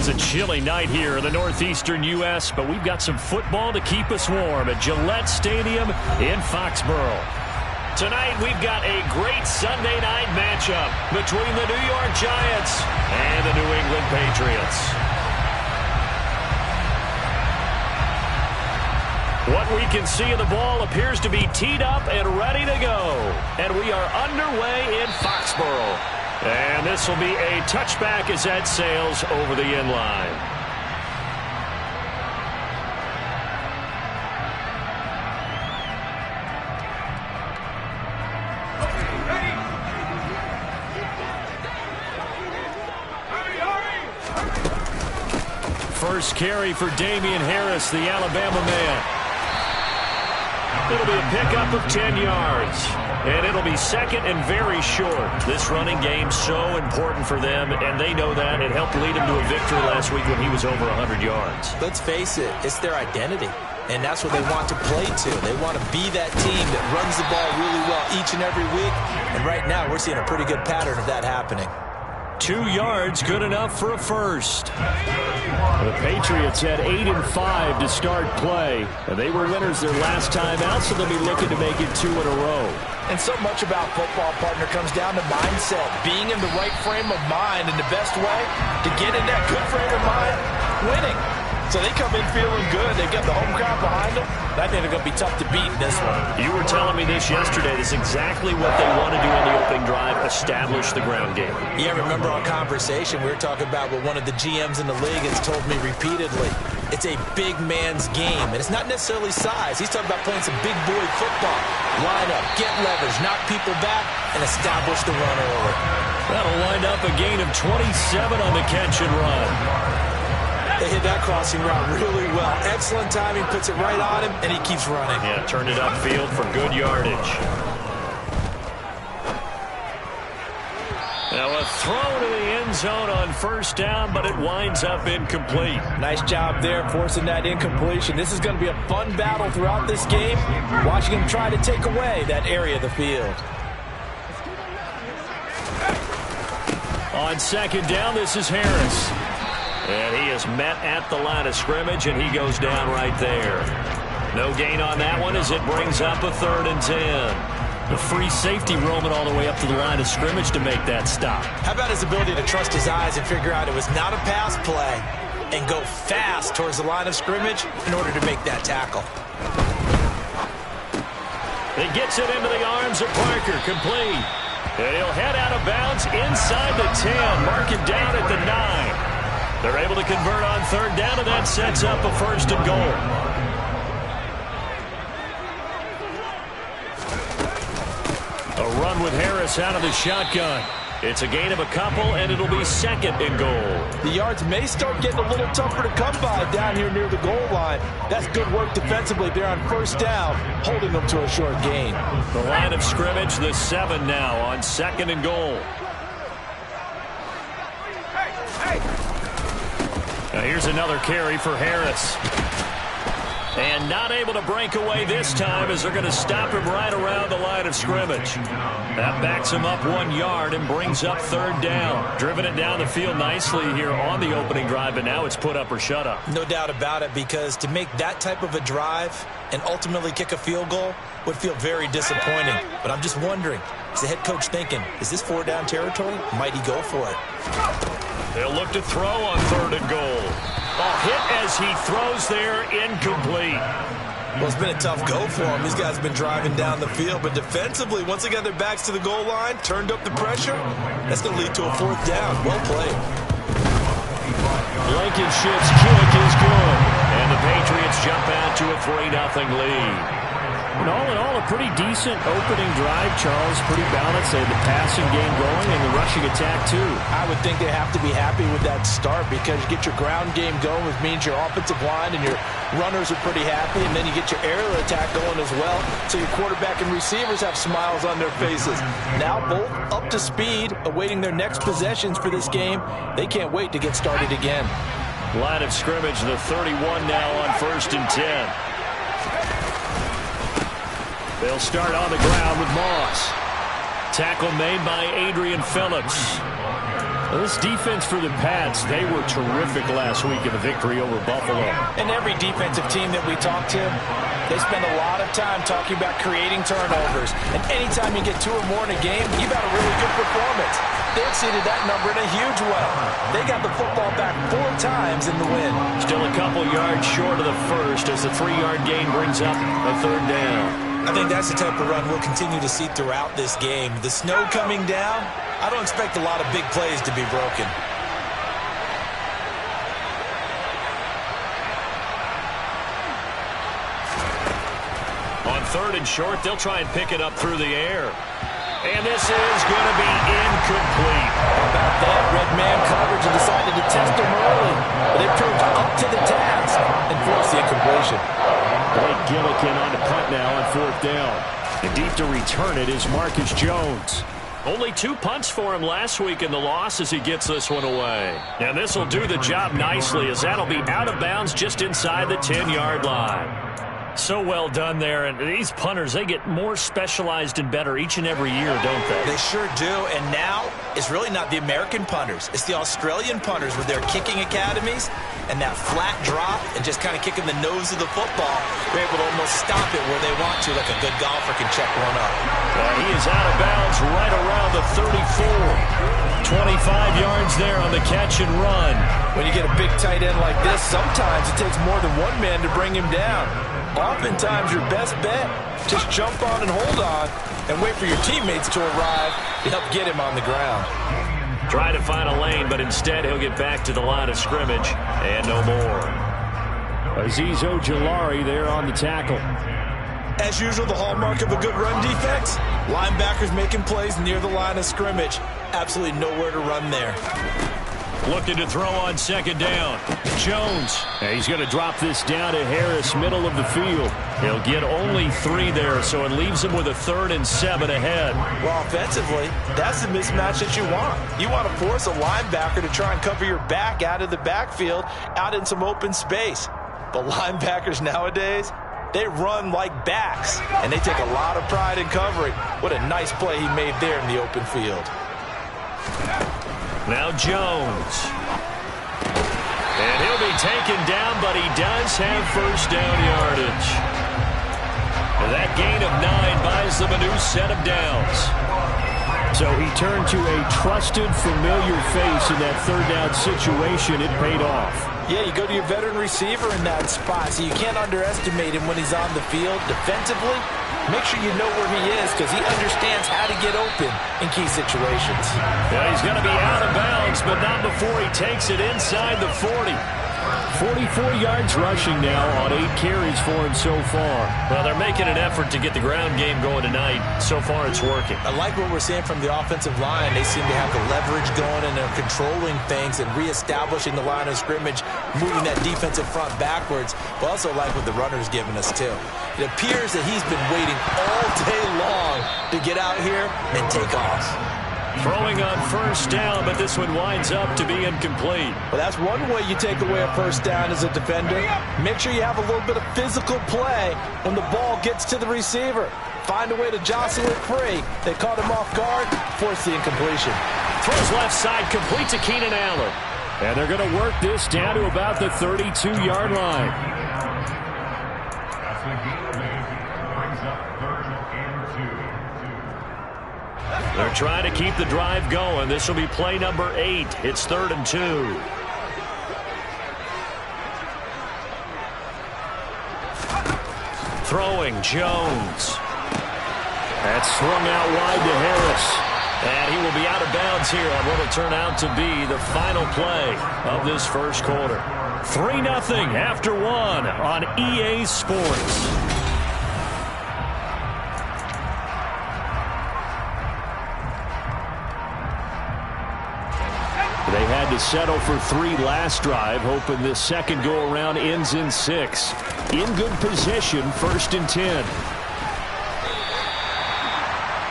is a chilly night here in the northeastern U.S., but we've got some football to keep us warm at Gillette Stadium in Foxborough. Tonight, we've got a great Sunday night matchup between the New York Giants and the New England Patriots. What we can see of the ball appears to be teed up and ready to go. And we are underway in Foxborough. And this will be a touchback as that sails over the end line. First carry for Damian Harris, the Alabama man. It'll be a pickup of 10 yards. And it'll be second and very short. This running game so important for them, and they know that. It helped lead him to a victory last week when he was over 100 yards. Let's face it, it's their identity. And that's what they want to play to. They want to be that team that runs the ball really well each and every week. And right now, we're seeing a pretty good pattern of that happening. 2 yards, good enough for a first. The Patriots had 8 and 5 to start play. And they were winners their last time out, so they'll be looking to make it 2 in a row. And so much about football, partner, comes down to mindset. Being in the right frame of mind, and the best way to get in that good frame of mind, winning. So they come in feeling good. They've got the home crowd behind them. I think they're going to be tough to beat in this one. You were telling me this yesterday. This is exactly what they want to do in the opening drive, establish the ground game. Yeah, remember our conversation, we were talking about what one of the GMs in the league has told me repeatedly. It's a big man's game, and it's not necessarily size. He's talking about playing some big boy football. Line up, get leverage, knock people back, and establish the run early. That'll wind up a gain of 27 on the catch and run. They hit that crossing route really well. Excellent timing, puts it right on him, and he keeps running. Yeah, turned it upfield for good yardage. Now a throw to the end zone on first down, but it winds up incomplete. Nice job there forcing that incompletion. This is going to be a fun battle throughout this game, watching him try to take away that area of the field. On second down, this is Harris. And he is met at the line of scrimmage, and he goes down right there. No gain on that one as it brings up a 3rd and 10. The free safety roaming all the way up to the line of scrimmage to make that stop. How about his ability to trust his eyes and figure out it was not a pass play and go fast towards the line of scrimmage in order to make that tackle. He gets it into the arms of Parker, complete. And he'll head out of bounds inside the 10, mark it down at the 9. They're able to convert on 3rd down, and that sets up a 1st and goal. A run with Harris out of the shotgun. It's a gain of a couple, and it'll be 2nd and goal. The yards may start getting a little tougher to come by down here near the goal line. That's good work defensively there on 1st down, holding them to a short gain. The line of scrimmage, the 7 now on 2nd and goal. Now here's another carry for Harris. And not able to break away this time as they're going to stop him right around the line of scrimmage. That backs him up 1 yard and brings up 3rd down. Driven it down the field nicely here on the opening drive, but now it's put up or shut up. No doubt about it, because to make that type of a drive and ultimately kick a field goal would feel very disappointing. But I'm just wondering, is the head coach thinking, is this 4-down territory? Might he go for it? They'll look to throw on 3rd and goal. A hit as he throws there, incomplete. Well, it's been a tough go for him. These guys have been driving down the field, but defensively, once they got their backs to the goal line, turned up the pressure, that's going to lead to a 4th down. Well played. Blankenship's kick is good, and the Patriots jump out to a 3-0 lead. And all in all, a pretty decent opening drive, Charles. Pretty balanced. They had the passing game going and the rushing attack, too. I would think they have to be happy with that start, because you get your ground game going, which means your offensive line and your runners are pretty happy, and then you get your aerial attack going as well, so your quarterback and receivers have smiles on their faces. Now both up to speed, awaiting their next possessions for this game. They can't wait to get started again. Line of scrimmage, the 31 now on 1st and 10. They'll start on the ground with Moss. Tackle made by Adrian Phillips. Well, this defense for the Pats, they were terrific last week in the victory over Buffalo. And every defensive team that we talk to, they spend a lot of time talking about creating turnovers. And anytime you get 2 or more in a game, you've had a really good performance. They exceeded that number in a huge way. They got the football back 4 times in the win. Still a couple yards short of the first as the 3-yard gain brings up a 3rd down. I think that's the type of run we'll continue to see throughout this game. The snow coming down, I don't expect a lot of big plays to be broken. On 3rd and short, they'll try and pick it up through the air. And this is going to be incomplete. How about that? Red man coverage and decided to test them early. But they proved up to the task and forced the incompletion. Blake Gillikin on the punt now on 4th down. And deep to return it is Marcus Jones. Only 2 punts for him last week in the loss as he gets this one away. And this will do the job nicely as that'll be out of bounds just inside the 10-yard line. So well done there, and these punters, they get more specialized and better each and every year, don't they? They sure do, and now it's really not the American punters. It's the Australian punters with their kicking academies and that flat drop and just kind of kicking the nose of the football. They're able to almost stop it where they want to, like a good golfer can check one up. He is out of bounds right around the 34. 25 yards there on the catch and run. When you get a big tight end like this, sometimes it takes more than one man to bring him down. Oftentimes, your best bet, just jump on and hold on and wait for your teammates to arrive to help get him on the ground. Try to find a lane, but instead he'll get back to the line of scrimmage and no more. Azeez Ojulari there on the tackle. As usual, the hallmark of a good run defense, linebackers making plays near the line of scrimmage. Absolutely nowhere to run there. Looking to throw on 2nd down. Jones. And he's going to drop this down to Harris, middle of the field. He'll get only 3 there, so it leaves him with a 3rd and 7 ahead. Well, offensively, that's the mismatch that you want. You want to force a linebacker to try and cover your back out of the backfield, out in some open space. But linebackers nowadays, they run like backs, and they take a lot of pride in covering. What a nice play he made there in the open field. Now Jones. And he'll be taken down, but he does have 1st down yardage. And that gain of 9 buys them a new set of downs. So he turned to a trusted, familiar face in that 3rd down situation. It paid off. Yeah, you go to your veteran receiver in that spot, so you can't underestimate him when he's on the field. Defensively, make sure you know where he is because he understands how to get open in key situations. Yeah, he's going to be out of bounds, but not before he takes it inside the 40. 44 yards rushing now on 8 carries for him so far. Well, they're making an effort to get the ground game going tonight. So far, it's working. I like what we're seeing from the offensive line. They seem to have the leverage going, and they're controlling things and reestablishing the line of scrimmage, moving that defensive front backwards. But also like what the runner's giving us, too. It appears that he's been waiting all day long to get out here and take off. Throwing on 1st down, but this one winds up to be incomplete. Well, that's one way you take away a 1st down as a defender. Make sure you have a little bit of physical play when the ball gets to the receiver. Find a way to jostle it free. They caught him off guard, forced the incompletion. Throws left side, complete to Keenan Allen. And they're going to work this down to about the 32-yard line. They're trying to keep the drive going. This will be play number 8. It's 3rd and 2. Throwing, Jones. That's swung out wide to Harris. And he will be out of bounds here on what will turn out to be the final play of this 1st quarter. 3-0 after 1 on EA Sports. They had to settle for 3 last drive, hoping this second go-around ends in 6. In good position, 1st and 10.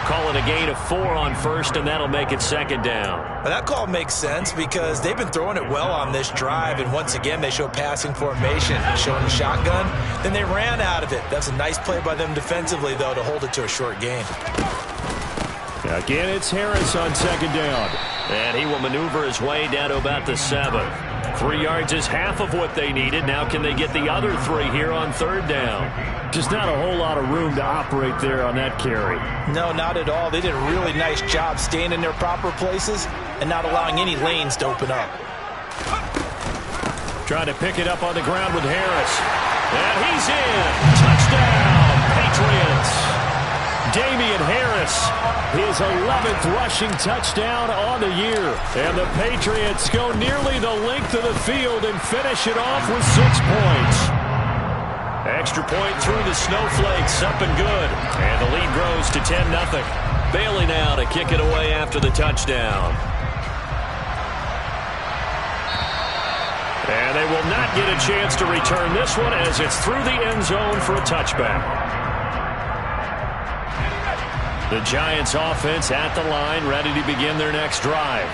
Call it a gain of 4 on 1st, and that'll make it 2nd down. Well, that call makes sense because they've been throwing it well on this drive, and once again, they show passing formation, showing the shotgun. Then they ran out of it. That's a nice play by them defensively, though, to hold it to a short gain. Again, it's Harris on second down. And he will maneuver his way down to about the 7. 3 yards is half of what they needed. Now can they get the other 3 here on third down? Just not a whole lot of room to operate there on that carry. No, not at all. They did a really nice job staying in their proper places and not allowing any lanes to open up. Trying to pick it up on the ground with Harris. And he's in. Touchdown, Patriots. Damian Harris, his 11th rushing touchdown on the year. And the Patriots go nearly the length of the field and finish it off with 6 points. Extra point through the snowflakes, up and good. And the lead grows to 10-0. Bailey now to kick it away after the touchdown. And they will not get a chance to return this one as it's through the end zone for a touchback. The Giants offense at the line, ready to begin their next drive.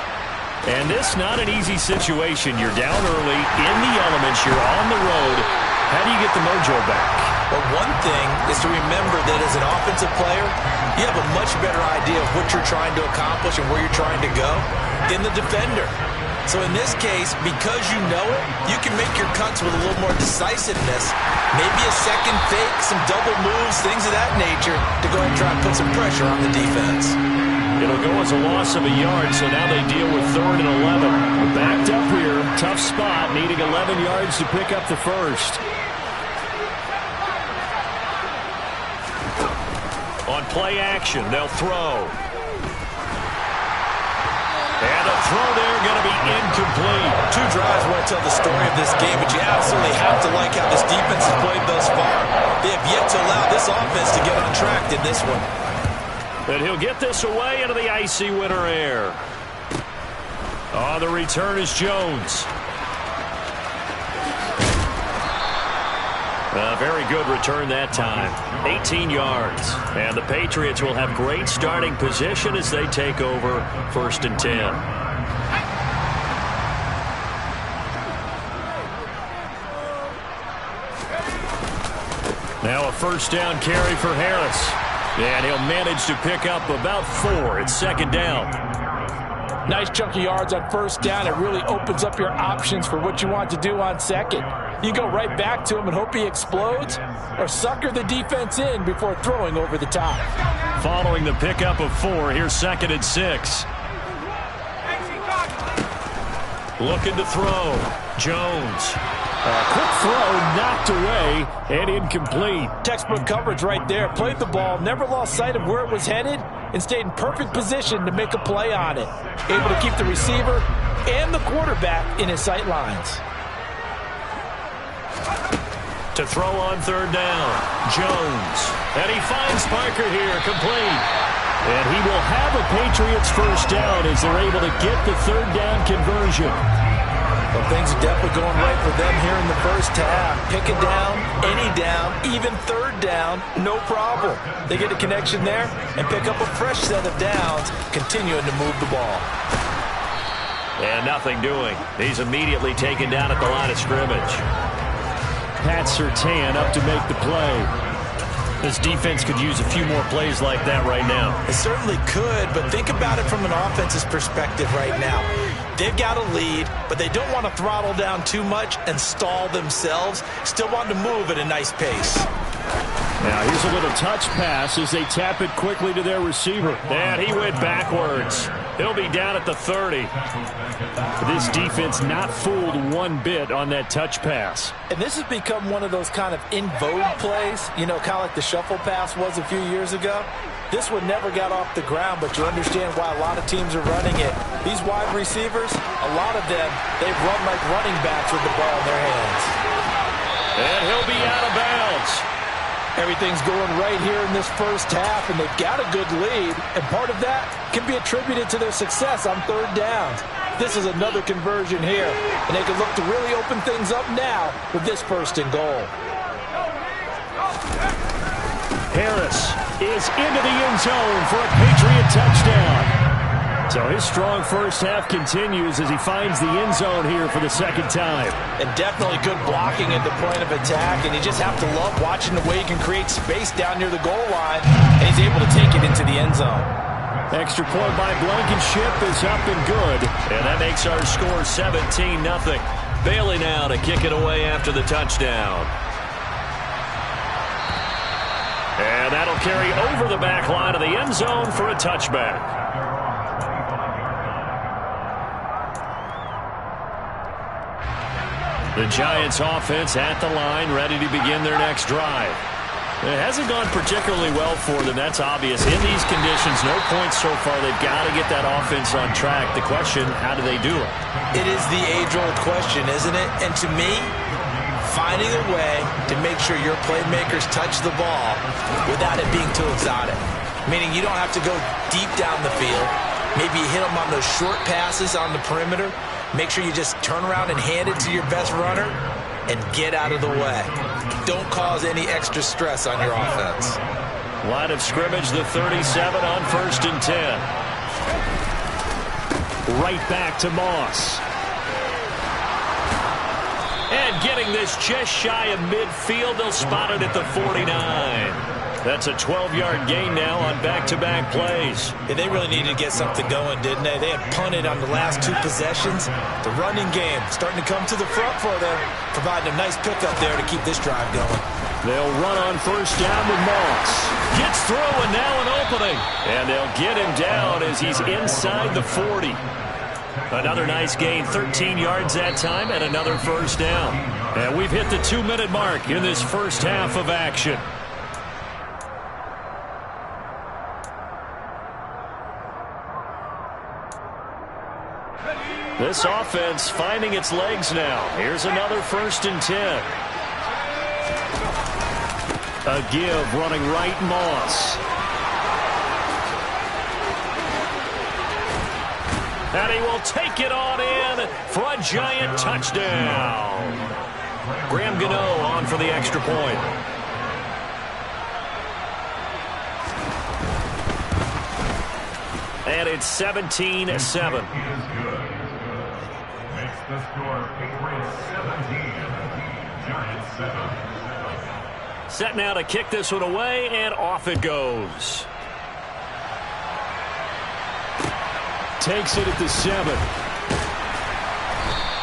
And this not an easy situation. You're down early, in the elements, you're on the road. How do you get the mojo back? Well, one thing is to remember that as an offensive player, you have a much better idea of what you're trying to accomplish and where you're trying to go than the defender. So in this case, because you know it, you can make your cuts with a little more decisiveness. Maybe a second fake, some double moves, things of that nature to go ahead and try and put some pressure on the defense. It'll go as a loss of a yard, so now they deal with 3rd and 11. We're backed up here, tough spot, needing 11 yards to pick up the first. On play action, they'll throw. And a throw there going to be incomplete. 2 drives won't tell the story of this game, but you absolutely have to like how this defense has played thus far. They have yet to allow this offense to get on track in this one. And he'll get this away into the icy winter air. Oh, the return is Jones. A very good return that time. 18 yards. And the Patriots will have great starting position as they take over 1st and 10. Now a first down carry for Harris. And he'll manage to pick up about 4. It's 2nd down. Nice chunk of yards on first down. It really opens up your options for what you want to do on 2nd. You go right back to him and hope he explodes, or sucker the defense in before throwing over the top. Following the pickup of 4, here's 2nd and 6. Looking to throw. Jones. A quick throw knocked away and incomplete. Textbook coverage right there. Played the ball, never lost sight of where it was headed, and stayed in perfect position to make a play on it. Able to keep the receiver and the quarterback in his sight lines. To throw on 3rd down, Jones. And he finds Parker here, complete. And he will have a Patriots first down as they're able to get the 3rd down conversion. Well, things are definitely going right for them here in the first half. Pick it down, any down, even 3rd down, no problem. They get a connection there and pick up a fresh set of downs, continuing to move the ball. And nothing doing. He's immediately taken down at the line of scrimmage. Pat Surtain up to make the play. This defense could use a few more plays like that right now. It certainly could, but think about it from an offense's perspective right now. They've got a lead, but they don't want to throttle down too much and stall themselves. Still want to move at a nice pace. Now here's a little touch pass as they tap it quickly to their receiver. And he went backwards. He'll be down at the 30. This defense not fooled one bit on that touch pass. And this has become one of those kind of in vogue plays, you know, kind of like the shuffle pass was a few years ago. This one never got off the ground, but you understand why a lot of teams are running it. These wide receivers, a lot of them, they've run like running backs with the ball in their hands. And he'll be out of bounds. Everything's going right here in this first half, and they've got a good lead, and part of that can be attributed to their success on 3rd downs. This is another conversion here, and they can look to really open things up now with this 1st and goal. Harris is into the end zone for a Patriot touchdown. So his strong first half continues as he finds the end zone here for the 2nd time. And definitely good blocking at the point of attack, and you just have to love watching the way he can create space down near the goal line, and he's able to take it into the end zone. Extra point by Blankenship is up and good. And that makes our score 17-0. Bailey now to kick it away after the touchdown. And that'll carry over the back line of the end zone for a touchback. The Giants offense at the line, ready to begin their next drive. It hasn't gone particularly well for them, that's obvious. In these conditions, no points so far. They've got to get that offense on track. The question, how do they do it? It is the age-old question, isn't it? And to me, finding a way to make sure your playmakers touch the ball without it being too exotic. Meaning you don't have to go deep down the field. Maybe you hit them on those short passes on the perimeter. Make sure you just turn around and hand it to your best runner and get out of the way. Don't cause any extra stress on your offense. Line of scrimmage, the 37 on 1st and 10. Right back to Moss. And getting this just shy of midfield, they'll spot it at the 49. That's a 12-yard gain now on back-to-back plays. Yeah, they really needed to get something going, didn't they? They had punted on the last 2 possessions. The running game starting to come to the front for them, providing a nice pickup there to keep this drive going. They'll run on 1st down with Moss. Gets through and now an opening. And they'll get him down as he's inside the 40. Another nice gain, 13 yards that time, and another 1st down. And we've hit the 2-minute mark in this first half of action. This offense finding its legs now. Here's another 1st and 10. A give running right, Moss. And he will take it on in for a Giant touchdown. Graham Gano on for the extra point. And it's 17-7. The score, Patriots 17, Giants 7. Set now to kick this one away, and off it goes. Takes it at the 7.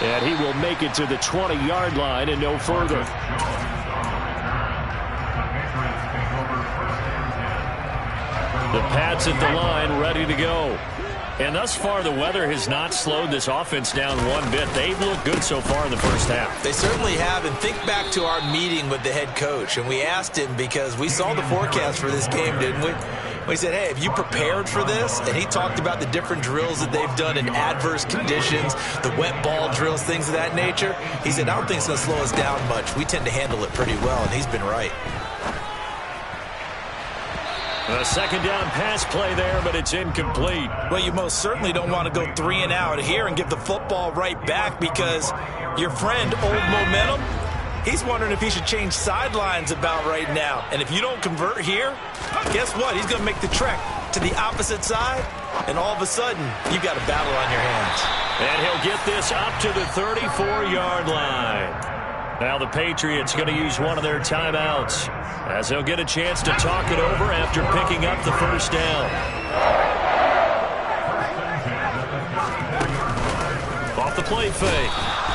And he will make it to the 20-yard line and no further. The Pats at the line, ready to go. And thus far, the weather has not slowed this offense down one bit. They've looked good so far in the first half. They certainly have. And think back to our meeting with the head coach. And we asked him because we saw the forecast for this game, didn't we? We said, hey, have you prepared for this? And he talked about the different drills that they've done in adverse conditions, the wet ball drills, things of that nature. He said, I don't think it's going to slow us down much. We tend to handle it pretty well, and he's been right. A 2nd down pass play there, but it's incomplete. Well, you most certainly don't want to go 3 and out here and give the football right back because your friend, Old Momentum, he's wondering if he should change sidelines about right now. And if you don't convert here, guess what? He's going to make the trek to the opposite side, and all of a sudden, you've got a battle on your hands. And he'll get this up to the 34-yard line. Now the Patriots going to use one of their timeouts as they'll get a chance to talk it over after picking up the 1st down. Off the play fake,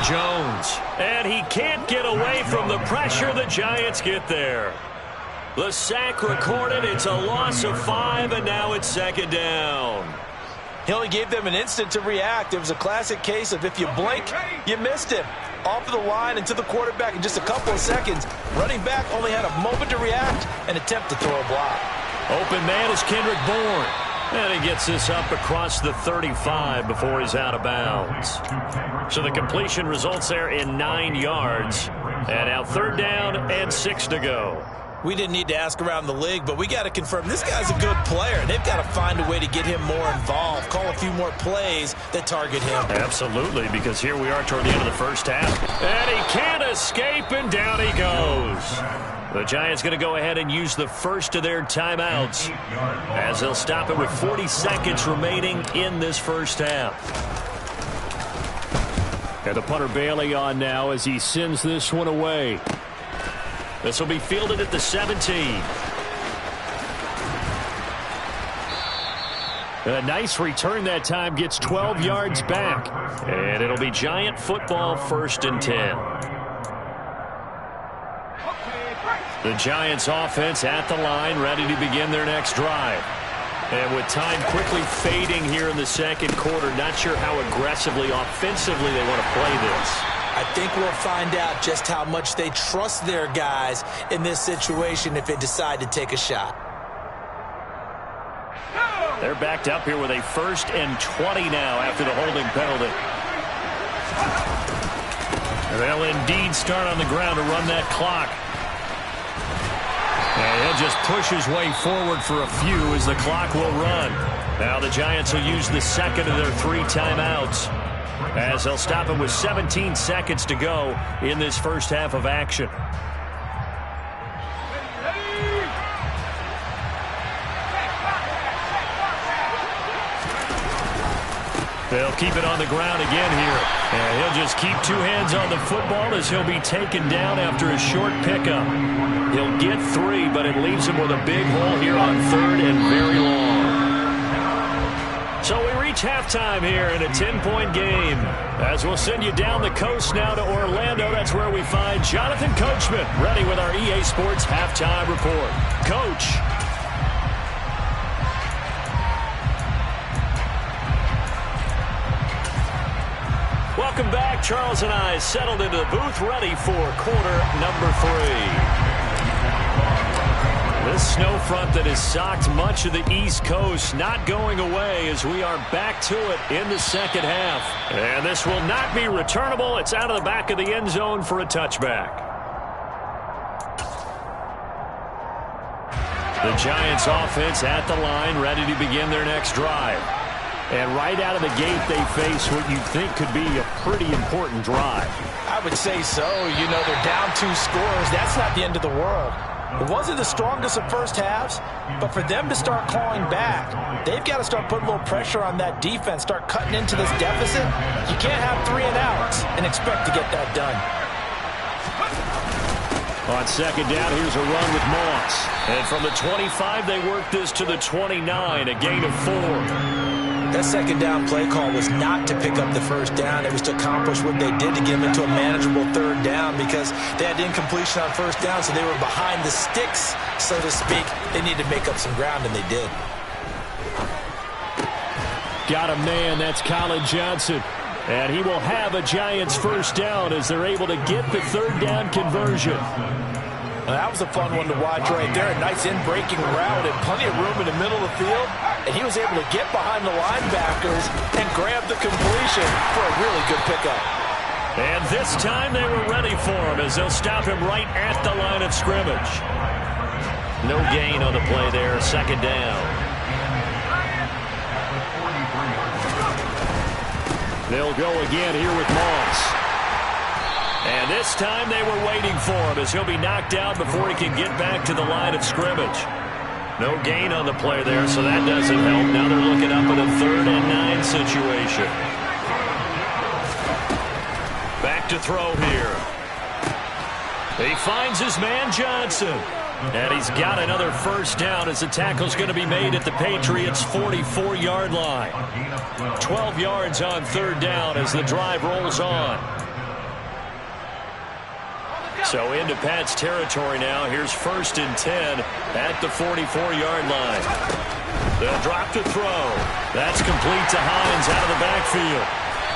Jones. And he can't get away from the pressure. The Giants get there. The sack recorded. It's a loss of 5, and now it's 2nd down. He only gave them an instant to react. It was a classic case of if you blink, you missed him. Off of the line and to the quarterback in just a couple of seconds. Running back only had a moment to react and attempt to throw a block. Open man is Kendrick Bourne. And he gets this up across the 35 before he's out of bounds. So the completion results there in 9 yards. And now 3rd down and 6 to go. We didn't need to ask around the league, but we got to confirm this guy's a good player. They've got to find a way to get him more involved, call a few more plays that target him. Absolutely, because here we are toward the end of the first half. And he can't escape, and down he goes. The Giants going to go ahead and use the first of their timeouts as they'll stop it with 40 seconds remaining in this first half. And the punter Bailey on now as he sends this one away. This will be fielded at the 17. A nice return that time, gets 12 yards back. And it'll be Giant football, 1st and 10. The Giants offense at the line, ready to begin their next drive. And with time quickly fading here in the second quarter, not sure how aggressively, offensively they want to play this. I think we'll find out just how much they trust their guys in this situation if they decide to take a shot. They're backed up here with a 1st and 20 now after the holding penalty. They'll indeed start on the ground to run that clock. And he'll just push his way forward for a few as the clock will run. Now the Giants will use the second of their 3 timeouts, as they'll stop it with 17 seconds to go in this first half of action. They'll keep it on the ground again here. And he'll just keep 2 hands on the football as he'll be taken down after a short pickup. He'll get 3, but it leaves him with a big hole here on 3rd and very long. So we reach halftime here in a 10-point game. As we'll send you down the coast now to Orlando, that's where we find Jonathan Coachman, ready with our EA Sports halftime report. Coach. Welcome back. Charles and I settled into the booth, ready for quarter number 3. This snow front that has socked much of the East Coast not going away as we are back to it in the second half. And this will not be returnable. It's out of the back of the end zone for a touchback. The Giants offense at the line, ready to begin their next drive. And right out of the gate, they face what you think could be a pretty important drive. I would say so. You know, they're down 2 scores. That's not the end of the world. It wasn't the strongest of first halves, but for them to start clawing back, they've got to start putting a little pressure on that defense, start cutting into this deficit. You can't have 3 and outs and expect to get that done. On second down, here's a run with Moss. And from the 25, they work this to the 29, a gain of 4. That second down play call was not to pick up the first down. It was to accomplish what they did to get them into a manageable 3rd down because they had incompletion on first down, so they were behind the sticks, so to speak. They needed to make up some ground, and they did. Got a man, that's Colin Johnson. And he will have a Giants first down as they're able to get the 3rd down conversion. Well, that was a fun one to watch right there. A nice in-breaking route and plenty of room in the middle of the field. And he was able to get behind the linebackers and grab the completion for a really good pickup. And this time they were ready for him as they'll stop him right at the line of scrimmage. No gain on the play there, second down. They'll go again here with Moss. And this time they were waiting for him as he'll be knocked out before he can get back to the line of scrimmage. No gain on the play there, so that doesn't help. Now they're looking up at a 3rd and 9 situation. Back to throw here. He finds his man Johnson. And he's got another first down as the tackle's going to be made at the Patriots' 44-yard line. 12 yards on 3rd down as the drive rolls on. So into Pat's territory now. Here's 1st and 10 at the 44-yard line. They'll drop to throw. That's complete to Hines out of the backfield.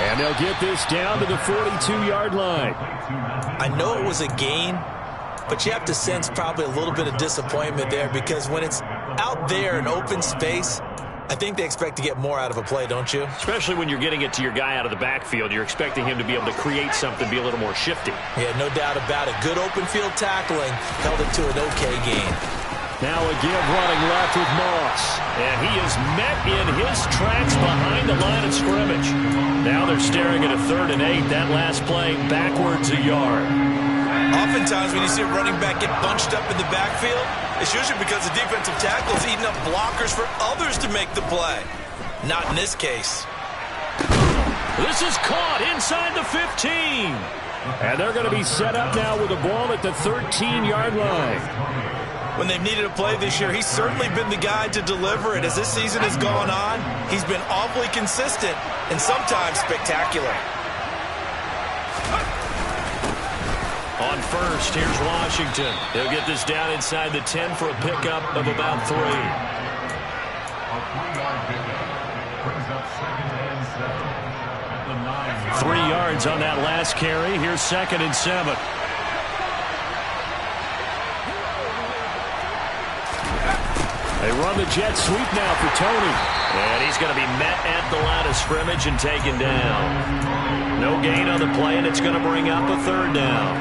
And they'll get this down to the 42-yard line. I know it was a gain, but you have to sense probably a little bit of disappointment there because when it's out there in open space, I think they expect to get more out of a play, don't you? Especially when you're getting it to your guy out of the backfield. You're expecting him to be able to create something, be a little more shifty. Yeah, no doubt about it. Good open field tackling held it to an okay gain. Now a give running left with Moss. And he is met in his tracks behind the line of scrimmage. Now they're staring at a 3rd and 8. That last play backwards a yard. Oftentimes when you see a running back get bunched up in the backfield, it's usually because the defensive tackle is eating up blockers for others to make the play. Not in this case. This is caught inside the 15. And they're going to be set up now with a ball at the 13-yard line. when they've needed a play this year, he's certainly been the guy to deliver it. As this season has gone on, he's been awfully consistent and sometimes spectacular. On first, here's Washington. They'll get this down inside the 10 for a pickup of about 3. A 3-yard pickup brings up 2nd and 7 at the 9. 3 yards on that last carry. Here's 2nd and 7. They run the jet sweep now for Tony. And he's going to be met at the line of scrimmage and taken down. No gain on the play, and it's going to bring up a 3rd down.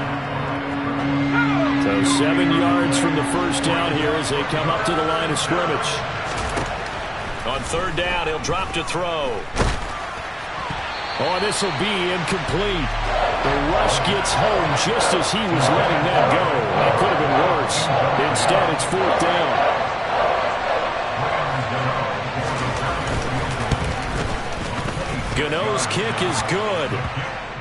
So 7 yards from the first down here as they come up to the line of scrimmage. On 3rd down, he'll drop to throw. Oh, this will be incomplete. The rush gets home just as he was letting that go. That could have been worse. Instead, it's 4th down. Gano's kick is good.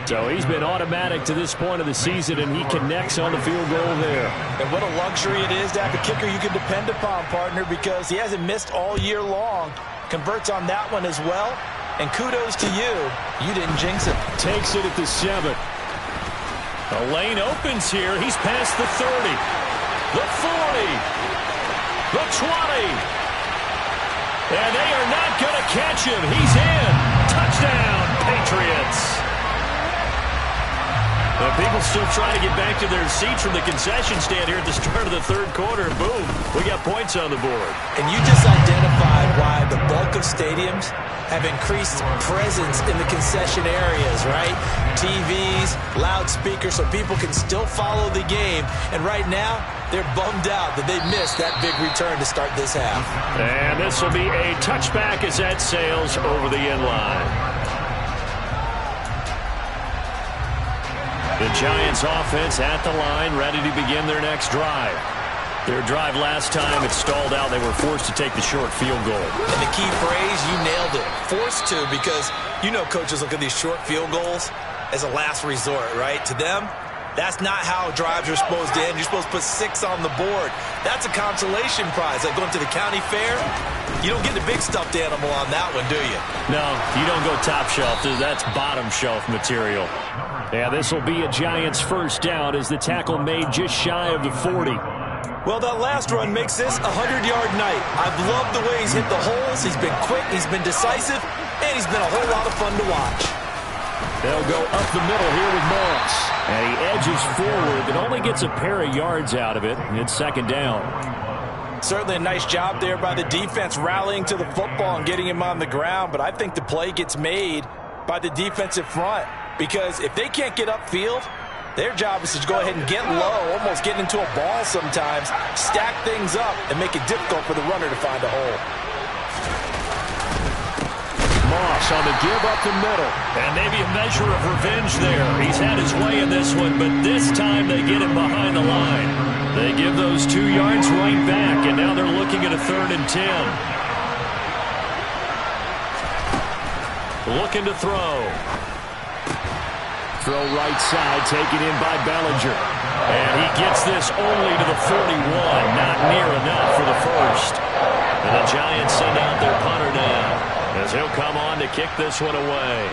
So he's been automatic to this point of the season, and he connects on the field goal there. And what a luxury it is to have a kicker you can depend upon, partner, because he hasn't missed all year long. Converts on that one as well. And kudos to you. You didn't jinx it. Takes it at the 7. The lane opens here. He's past the 30. The 40. The 20. And they are not going to catch him. He's in. Touchdown, Patriots. People still trying to get back to their seats from the concession stand here at the start of the 3rd quarter. Boom, we got points on the board. And you just identified why the bulk of stadiums have increased presence in the concession areas, right? TVs, loudspeakers, so people can still follow the game. And right now, they're bummed out that they missed that big return to start this half. And this will be a touchback as that sails over the end line. The Giants offense at the line, ready to begin their next drive. Their drive last time, it stalled out. They were forced to take the short field goal. And the key phrase, you nailed it. Forced to, because you know coaches look at these short field goals as a last resort, right? To them, that's not how drives are supposed to end. You're supposed to put 6 on the board. That's a consolation prize. Like going to the county fair, you don't get the big stuffed animal on that one, do you? No, you don't go top shelf. That's bottom shelf material. Yeah, this will be a Giants first down as the tackle made just shy of the 40. Well, that last run makes this a 100-yard night. I've loved the way he's hit the holes. He's been quick, he's been decisive, and he's been a whole lot of fun to watch. They'll go up the middle here with Moss. And he edges forward, but only gets a pair of yards out of it. And it's 2nd down. Certainly a nice job there by the defense rallying to the football and getting him on the ground. But I think the play gets made by the defensive front. Because if they can't get upfield, their job is to go ahead and get low, almost get into a ball sometimes, stack things up, and make it difficult for the runner to find a hole. Moss on the give up the middle. And maybe a measure of revenge there. He's had his way in this one, but this time they get him behind the line. They give those 2 yards right back, and now they're looking at a 3rd and 10. Looking to throw. Throw right side, taken in by Bellinger. And he gets this only to the 41. Not near enough for the first. And the Giants send out their punter now, as he'll come on to kick this one away.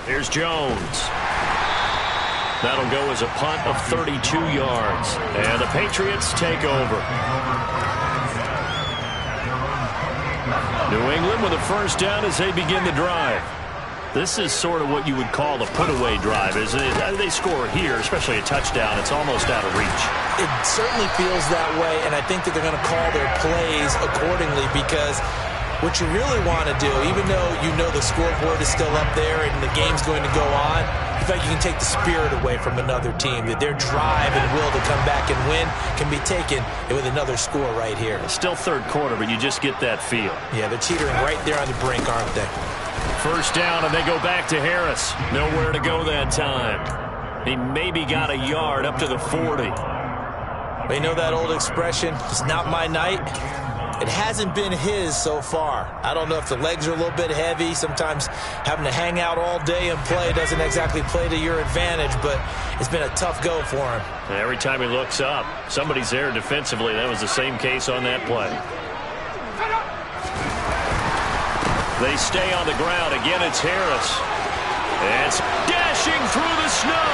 Here's Jones. That'll go as a punt of 32 yards. And the Patriots take over. New England with a first down as they begin the drive. This is sort of what you would call a put-away drive, isn't it? They score here, especially a touchdown. It's almost out of reach. It certainly feels that way, and I think that they're going to call their plays accordingly, because what you really want to do, even though you know the scoreboard is still up there and the game's going to go on, I feel like you can take the spirit away from another team, that their drive and will to come back and win can be taken with another score right here. It's still 3rd quarter, but you just get that feel. Yeah, they're teetering right there on the brink, aren't they? First down, and they go back to Harris. Nowhere to go that time. He maybe got a yard up to the 40. But you know that old expression, it's not my night? It hasn't been his so far. I don't know if the legs are a little bit heavy. Sometimes having to hang out all day and play doesn't exactly play to your advantage, but it's been a tough go for him. Every time he looks up, somebody's there defensively. That was the same case on that play. They stay on the ground. Again, it's Harris. And it's dashing through the snow.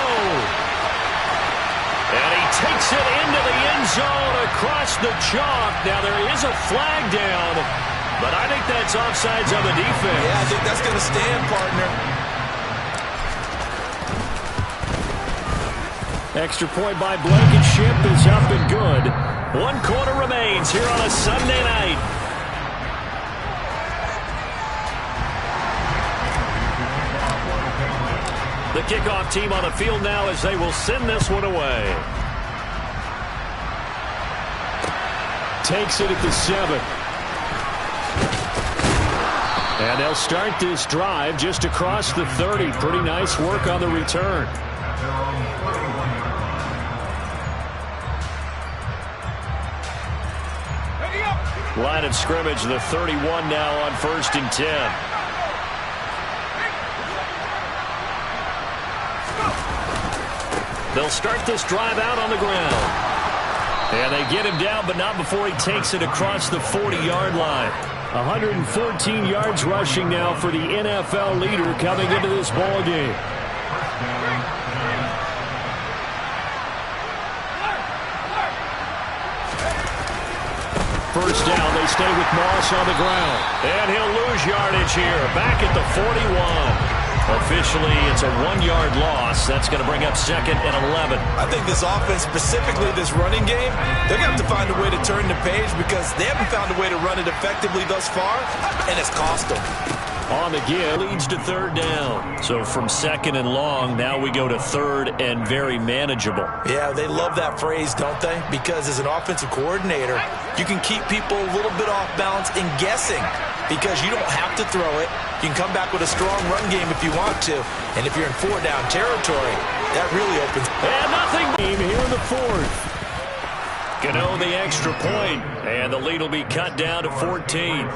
And he takes it into the end zone across the chalk. Now, there is a flag down, but I think that's offsides on the defense. Yeah, I think that's going to stand, partner. Extra point by Blankenship is up and good. 1 quarter remains here on a Sunday night. The kickoff team on the field now as they will send this one away. Takes it at the 7. And they'll start this drive just across the 30. Pretty nice work on the return. Line of scrimmage, the 31 now on 1st and 10. They'll start this drive out on the ground. And they get him down, but not before he takes it across the 40-yard line. 114 yards rushing now for the NFL leader coming into this ball game. First down, they stay with Moss on the ground. And he'll lose yardage here, back at the 41. Officially, it's a 1-yard loss. That's going to bring up 2nd and 11. I think this offense, specifically this running game, they're going to have to find a way to turn the page because they haven't found a way to run it effectively thus far, and it's cost them. On the give, leads to 3rd down. So from 2nd and long, now we go to 3rd and very manageable. Yeah, they love that phrase, don't they? Because as an offensive coordinator, you can keep people a little bit off balance and guessing because you don't have to throw it. You can come back with a strong run game if you want to. And if you're in 4-down territory, that really opens. And nothing here in the 4th. Gano the extra point, and the lead will be cut down to 14.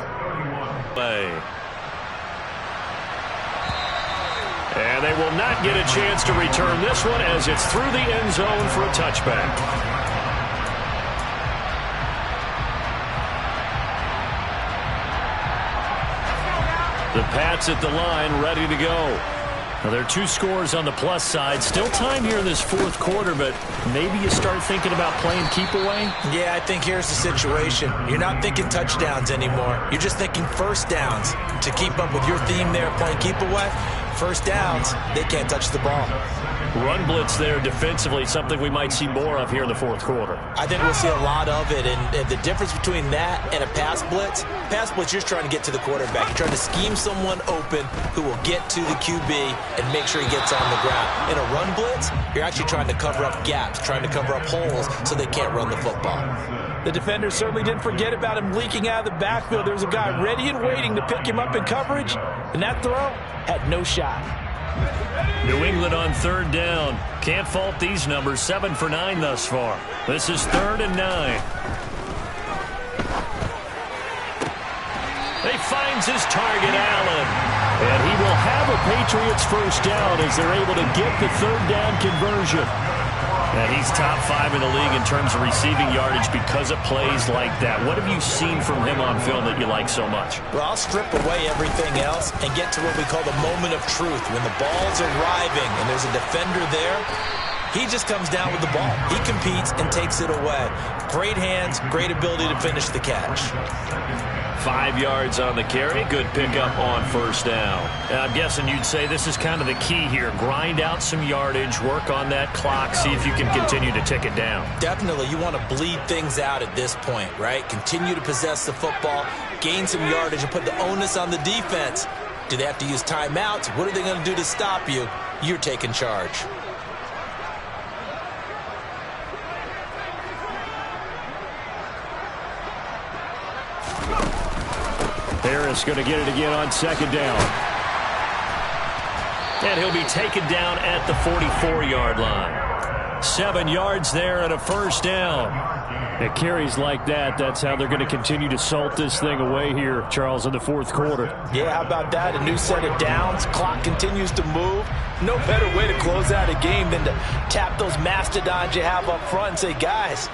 And they will not get a chance to return this one as it's through the end zone for a touchback. The Pats at the line, ready to go. Now, there are 2 scores on the plus side. Still time here in this 4th quarter, but maybe you start thinking about playing keep away? Yeah, I think here's the situation. You're not thinking touchdowns anymore. You're just thinking first downs. To keep up with your theme there, playing keep away, first downs, they can't touch the ball. Run blitz there defensively, something we might see more of here in the 4th quarter. I think we'll see a lot of it, and the difference between that and a pass blitz, you're trying to get to the quarterback. You're trying to scheme someone open who will get to the QB and make sure he gets on the ground. In a run blitz, you're actually trying to cover up gaps, trying to cover up holes so they can't run the football. The defender certainly didn't forget about him leaking out of the backfield. There was a guy ready and waiting to pick him up in coverage, and that throw had no shot. New England on 3rd down. Can't fault these numbers. 7 for 9 thus far. This is 3rd and 9. He finds his target, Allen. And he will have a Patriots first down as they're able to get the 3rd down conversion. And he's top 5 in the league in terms of receiving yardage because of plays like that. What have you seen from him on film that you like so much? Well, I'll strip away everything else and get to what we call the moment of truth. When the ball's arriving and there's a defender there, he just comes down with the ball. He competes and takes it away. Great hands, great ability to finish the catch. 5 yards on the carry. Good pickup on first down. I'm guessing you'd say this is kind of the key here. Grind out some yardage, work on that clock, see if you can continue to tick it down. Definitely. You want to bleed things out at this point, right? Continue to possess the football, gain some yardage, and put the onus on the defense. Do they have to use timeouts? What are they going to do to stop you? You're taking charge. Harris going to get it again on 2nd down. And he'll be taken down at the 44-yard line. 7 yards there and a first down. At carries like that, that's how they're going to continue to salt this thing away here, Charles, in the fourth quarter. Yeah, how about that? A new set of downs. Clock continues to move. No better way to close out a game than to tap those mastodons you have up front and say, guys,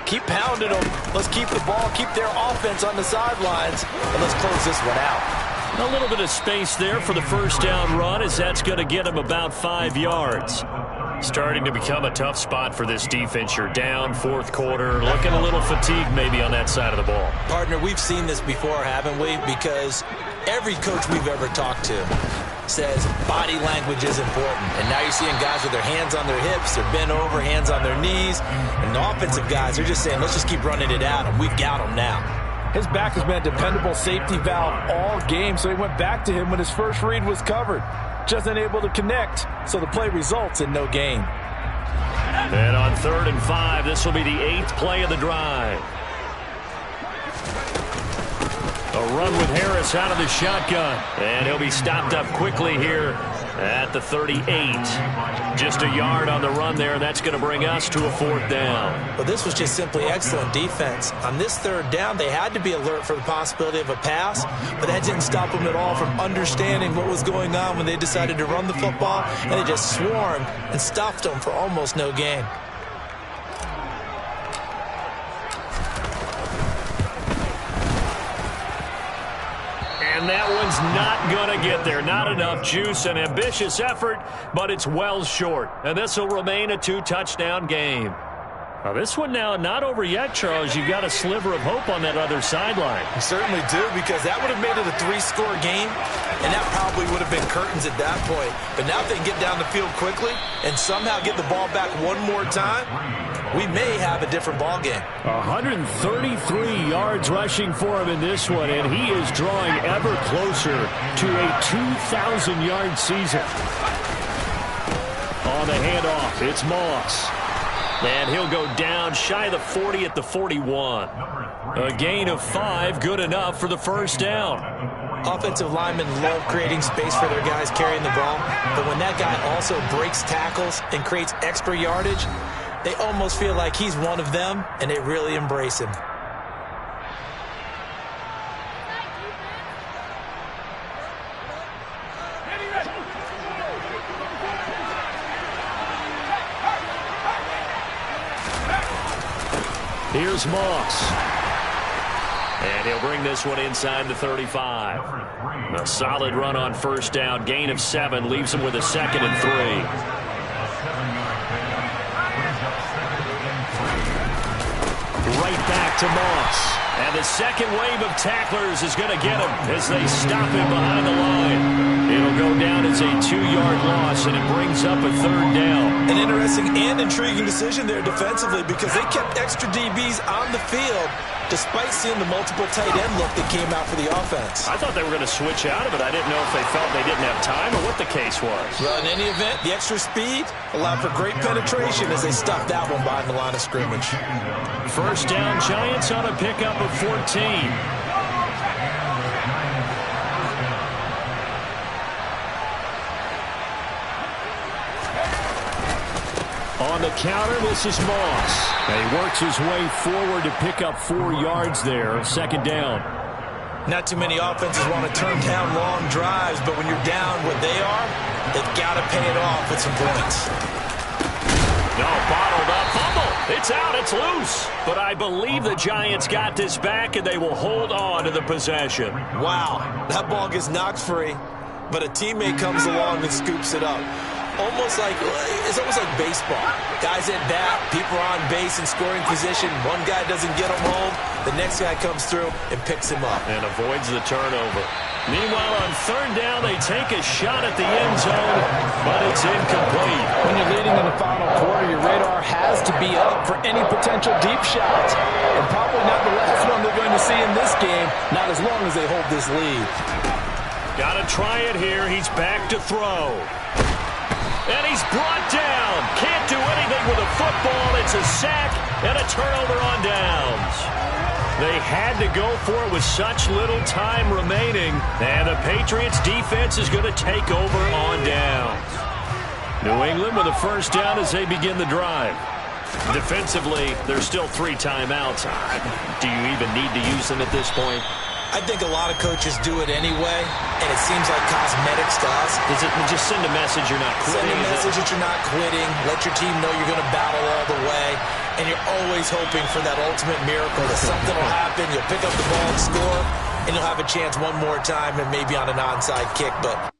keep pounding them. Let's keep the ball, keep their offense on the sidelines, and let's close this one out. A little bit of space there for the first down run, as that's going to get him about 5 yards. Starting to become a tough spot for this defense. You're down fourth quarter, looking a little fatigued maybe on that side of the ball. Partner, we've seen this before, haven't we? Because every coach we've ever talked to says body language is important. And now you're seeing guys with their hands on their hips, they're bent over, hands on their knees. And the offensive guys are just saying, let's just keep running it at them. We've got them now. His back has been a dependable safety valve all game, so he went back to him when his first read was covered. Just unable to connect, so the play results in no gain. And on 3rd and 5, this will be the 8th play of the drive. A run with Harris out of the shotgun. And he'll be stopped up quickly here at the 38. Just a yard on the run there. That's going to bring us to a 4th down. Well, this was just simply excellent defense. On this 3rd down, they had to be alert for the possibility of a pass, but that didn't stop them at all from understanding what was going on when they decided to run the football, and they just swarmed and stuffed them for almost no gain. And that one's not going to get there. Not enough juice. An ambitious effort, but it's well short. And this will remain a 2-touchdown game. Now, this one now not over yet, Charles. You've got a sliver of hope on that other sideline. You certainly do, because that would have made it a 3-score game, and that probably would have been curtains at that point. But now if they can get down the field quickly and somehow get the ball back one more time, we may have a different ball game. 133 yards rushing for him in this one, and he is drawing ever closer to a 2,000-yard season. On the handoff, it's Moss. And he'll go down shy of the 40 at the 41. A gain of 5, good enough for the first down. Offensive linemen love creating space for their guys carrying the ball, but when that guy also breaks tackles and creates extra yardage, they almost feel like he's one of them, and they really embrace him. Here's Moss. And he'll bring this one inside the 35. A solid run on first down. Gain of 7 leaves him with a 2nd and 3. Right back to Moss. And the second wave of tacklers is going to get him as they stop him behind the line. It'll go down as a 2-yard loss, and it brings up a 3rd down. An interesting and intriguing decision there defensively, because they kept extra DBs on the field despite seeing the multiple tight end look that came out for the offense. I thought they were going to switch out of it. I didn't know if they felt they didn't have time or what the case was. Well, in any event, the extra speed allowed for great penetration as they stuffed that one behind the line of scrimmage. First down, Giants on a pickup of 14. On the counter, this is Moss. And he works his way forward to pick up 4 yards there. 2nd down. Not too many offenses want to turn down long drives, but when you're down what they are, they've got to pay it off with some points. No, bottled up. Fumble. It's out. It's loose. But I believe the Giants got this back, and they will hold on to the possession. Wow. That ball gets knocked free, but a teammate comes along and scoops it up. It's almost like baseball. Guys at bat, people are on base in scoring position. One guy doesn't get him home. The next guy comes through and picks him up. And avoids the turnover. Meanwhile, on 3rd down, they take a shot at the end zone, but it's incomplete. When you're leading in the final quarter, your radar has to be up for any potential deep shots. And probably not the last one they're going to see in this game, not as long as they hold this lead. Got to try it here. He's back to throw. And he's brought down. Can't do anything with a football. It's a sack and a turnover on downs. They had to go for it with such little time remaining. And the Patriots defense is going to take over on downs. New England with a first down as they begin the drive. Defensively, there's still 3 timeouts. Do you even need to use them at this point? I think a lot of coaches do it anyway, and it seems like cosmetics to us. Does it just send a message you're not quitting? Send a message that you're not quitting. Let your team know you're going to battle all the way, and you're always hoping for that ultimate miracle that something will happen, you'll pick up the ball and score, and you'll have a chance one more time and maybe on an onside kick, but